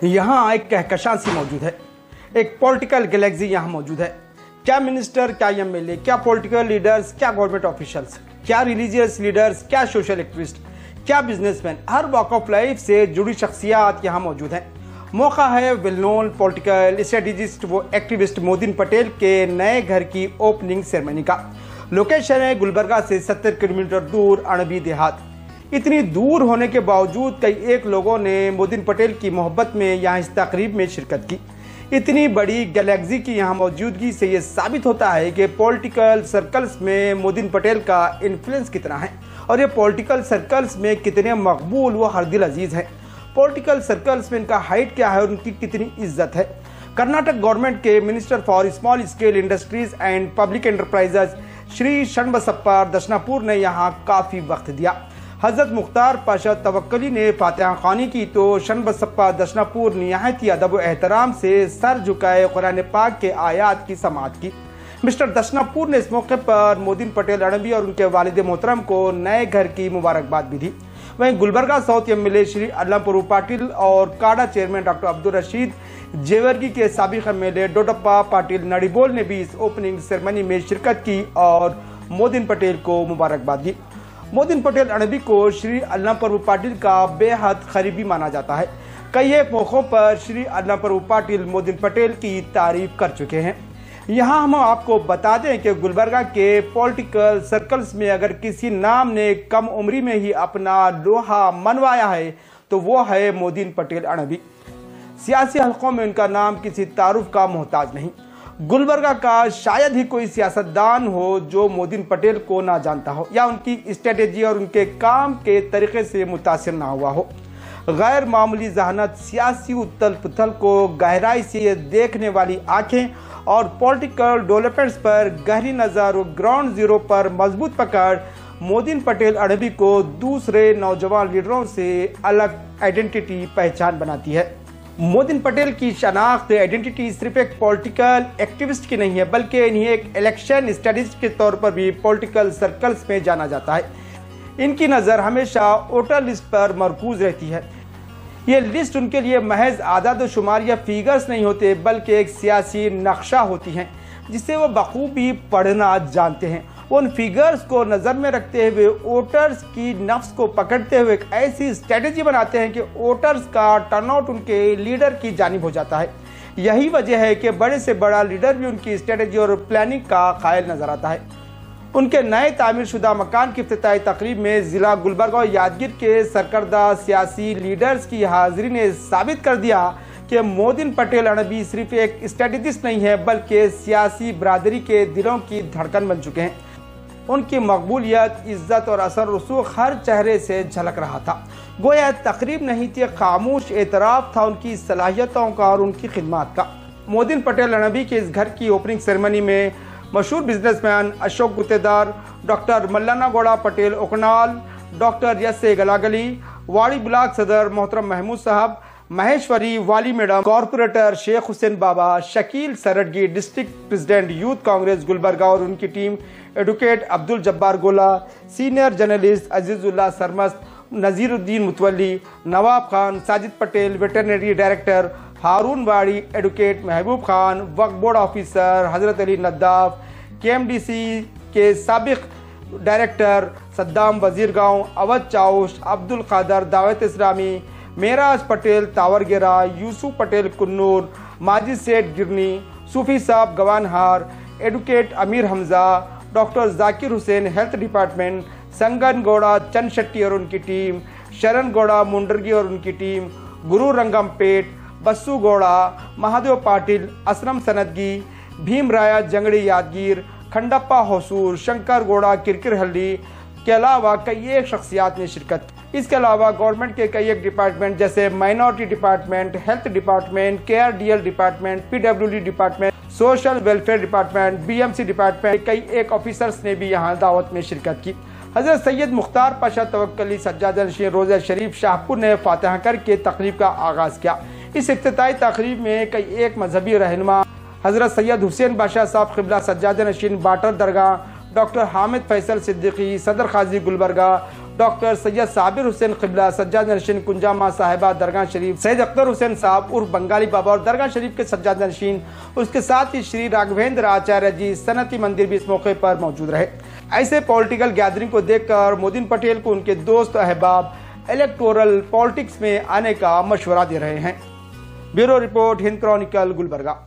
यहाँ एक कहकशां सी मौजूद है, एक पॉलिटिकल गैलेक्सी यहाँ मौजूद है। क्या मिनिस्टर, क्या एमएलए, क्या पॉलिटिकल लीडर्स, क्या गवर्नमेंट ऑफिशियल्स, क्या रिलीजियस लीडर्स, क्या सोशल एक्टिविस्ट, क्या businessman, her walk of life से जुड़ी शख्सियात यहाँ मौजूद हैं। मौका है वेल नोन पॉलिटिकल स्ट्रेटेजिस्ट व एक्टिविस्ट मोदिन पटेल के नए घर की ओपनिंग सेरेमनी का। लोकेशन है गुलबर्गा से 70 किलोमीटर दूर अणबी देहात। इतनी दूर होने के बावजूद कई एक लोगों ने मोदिन पटेल की मोहब्बत में यहाँ इस तकरीब में शिरकत की। इतनी बड़ी गैलेक्सी की यहाँ मौजूदगी से ये साबित होता है कि पॉलिटिकल सर्कल्स में मोदिन पटेल का इन्फ्लुएंस कितना है और ये पॉलिटिकल सर्कल्स में कितने मकबूल व हरदिल अजीज हैं। पॉलिटिकल सर्कल्स में इनका हाइट क्या है और उनकी कितनी इज्जत है। कर्नाटक गवर्नमेंट के minister for small scale industries and public enterprises Shri Shanabasappa Dashanapur ने यहाँ काफ़ी वक्त दिया। हज़रत मुख्तार पाशा तवक्कली ने फातिहा खानी की तो शनबसप्पा दशनापुर निहायती अदब व एहतराम से सर झुकाए कुरान पाक के आयात की समाअत की। मिस्टर दशनापुर ने इस मौके पर मोदिन पटेल अणबी और उनके वालिद मोहतरम को नए घर की मुबारकबाद भी दी। वहीं गुलबर्गा साउथ एमएलए श्री अल्लाहपुर पाटिल और काडा चेयरमैन डॉक्टर अब्दुल रशीद जेवर्गी के साबिक एमएलए डोडप्पा पाटिल नड़ीबोल ने भी इस ओपनिंग सेरेमनी में शिरकत की और मोदिन पटेल को मुबारकबाद दी। मोदिन पटेल अणबी को श्री अल्लाहपुर पाटिल का बेहद करीबी माना जाता है। कई एक मौक़ों पर श्री अल्लाहपुर पाटिल मोदिन पटेल की तारीफ कर चुके हैं। यहाँ हम आपको बता दें कि गुलबर्गा के पॉलिटिकल सर्कल्स में अगर किसी नाम ने कम उम्री में ही अपना लोहा मनवाया है तो वो है मोदिन पटेल अणबी। सियासी हलकों में उनका नाम किसी तारुफ का मोहताज नहीं। गुलबर्गा का शायद ही कोई सियासतदान हो जो मोदिन पटेल को ना जानता हो या उनकी स्ट्रेटेजी और उनके काम के तरीके से मुतासिर ना हुआ हो। गैर मामूली जहानत, सियासी उथल पुथल को गहराई से देखने वाली आंखें और पॉलिटिकल डेवलपमेंट्स पर गहरी नज़र और ग्राउंड जीरो पर मजबूत पकड़ मोदिन पटेल अणबी को दूसरे नौजवान लीडरों से अलग आइडेंटिटी पहचान बनाती है। मोदिन पटेल की शनाख्त आइडेंटिटी सिर्फ एक पॉलिटिकल एक्टिविस्ट की नहीं है बल्कि इन्हें एक इलेक्शन स्ट्रेटेजिस्ट के तौर पर भी पॉलिटिकल सर्कल्स में जाना जाता है। इनकी नज़र हमेशा वोटर लिस्ट पर मरकूज रहती है। ये लिस्ट उनके लिए महज आदाद शुमार या फिगर्स नहीं होते बल्कि एक सियासी नक्शा होती हैं जिसे वो बखूबी पढ़ना जानते हैं। उन फिगर्स को नज़र में रखते हुए वोटर्स की नफ्स को पकड़ते हुए एक ऐसी स्ट्रेटेजी बनाते हैं कि वोटर्स का टर्नआउट उनके लीडर की जानिब हो जाता है। यही वजह है कि बड़े से बड़ा लीडर भी उनकी स्ट्रेटेजी और प्लानिंग का कायल नजर आता है। उनके नए तामीर शुदा मकान की इफ्तिताई तकरीब में ज़िला गुलबर्गा और यादगीर के सरकर्दा सियासी लीडर्स की हाजिरी ने साबित कर दिया कि मोदिन पटेल अणबी सिर्फ एक स्ट्रेटेजिस्ट नहीं है बल्कि सियासी बरादरी के दिलों की धड़कन बन चुके हैं। उनकी मकबूलियत, इज्जत और असर रसूख हर चेहरे से झलक रहा था। गोया तकरीब नहीं थी, खामोश एतराफ़ था उनकी सलाहियतों का और उनकी खिदमत का। मोदिन पटेल अणबी के इस घर की ओपनिंग सेरेमनी में मशहूर businessman Ashok Guttedar, doctor Mallana Gowda Patel Okanal, doctor S Galagali, Wadi block सदर मोहतरम महमूद साहब, महेश्वरी वाली madam, corporator Sheikh Hussain Baba, Shakeel Saradgi, district president youth Congress Gulbarga और उनकी team, advocate Abdul Jabbar Gola, senior journalist Azizullah Sarmast, Naziruddin Mutawalli, Nawab Khan, Sajid Patel, veterinary director, Haroon Wadi, advocate Mehboob Khan, वक्फ बोर्ड ऑफिसर हजरत अली नद्दाफ, केएमडीसी के साबिक डायरेक्टर सद्दाम वजीरगांव, अवध चाउश, अब्दुल कादर दावत इस्लामी, मेराज पटेल तावरगेरा, यूसुफ पटेल कुन्नूर, माजिद सेठ गिरनी, सूफी साहब Gawanhar, advocate Amir Hamza, doctor Zakir Hussain health department, Sangan Gowda Chand Shetty और उनकी टीम, शरण गौड़ा मुंडरगी और उनकी टीम, गुरु रंगमपेट, बस्सू गौड़ा, महादेव पाटिल, असलम सनदगी, भीम राया जंगड़ी यादगीर, खंडप्पा होसूर, शंकर गौड़ा किरकिरहल्ली के अलावा कई एक शख्सियात ने शिरकत। इसके अलावा गवर्नमेंट के कई एक डिपार्टमेंट जैसे minority department, health department, KRDL department, PWD department, social welfare department, BMC department, कई एक ऑफिसर्स ने भी यहाँ दावत में शिरकत की। हज़रत सैयद मुख्तार पाशा तवक्कली सज्जादा नशीन रोज़ा शरीफ शाहपुर ने फातिहा करके तकरीब का आगाज़ किया। इस इफ्तिताई तकरीब में कई एक मजहबी रहनुमा हज़रत सैयद हुसैन बादशाह साहब क़िबला सज्जादा नशीन बाटर दरगाह, डॉक्टर हामिद फैसल सिद्दीकी, सदर खाजी गुलबर्गा, डॉक्टर सैयद साबिर हुसैन क़िबला, सज्जाद नशीन कुंजामा साहिबा दरगाह शरीफ, सैयद अख्तर हुसैन साहब उर्फ बंगाली बाबा और दरगाह शरीफ के सज्जाद नशीन, उसके साथ ही श्री राघवेंद्र आचार्य जी सनती मंदिर भी इस मौके पर मौजूद रहे। ऐसे पॉलिटिकल गैदरिंग को देखकर मोदीन पटेल को उनके दोस्त अहबाब इलेक्टोरल पॉलिटिक्स में आने का मशवरा दे रहे हैं। Bureau report, Hind Chronicle, Gulbarga.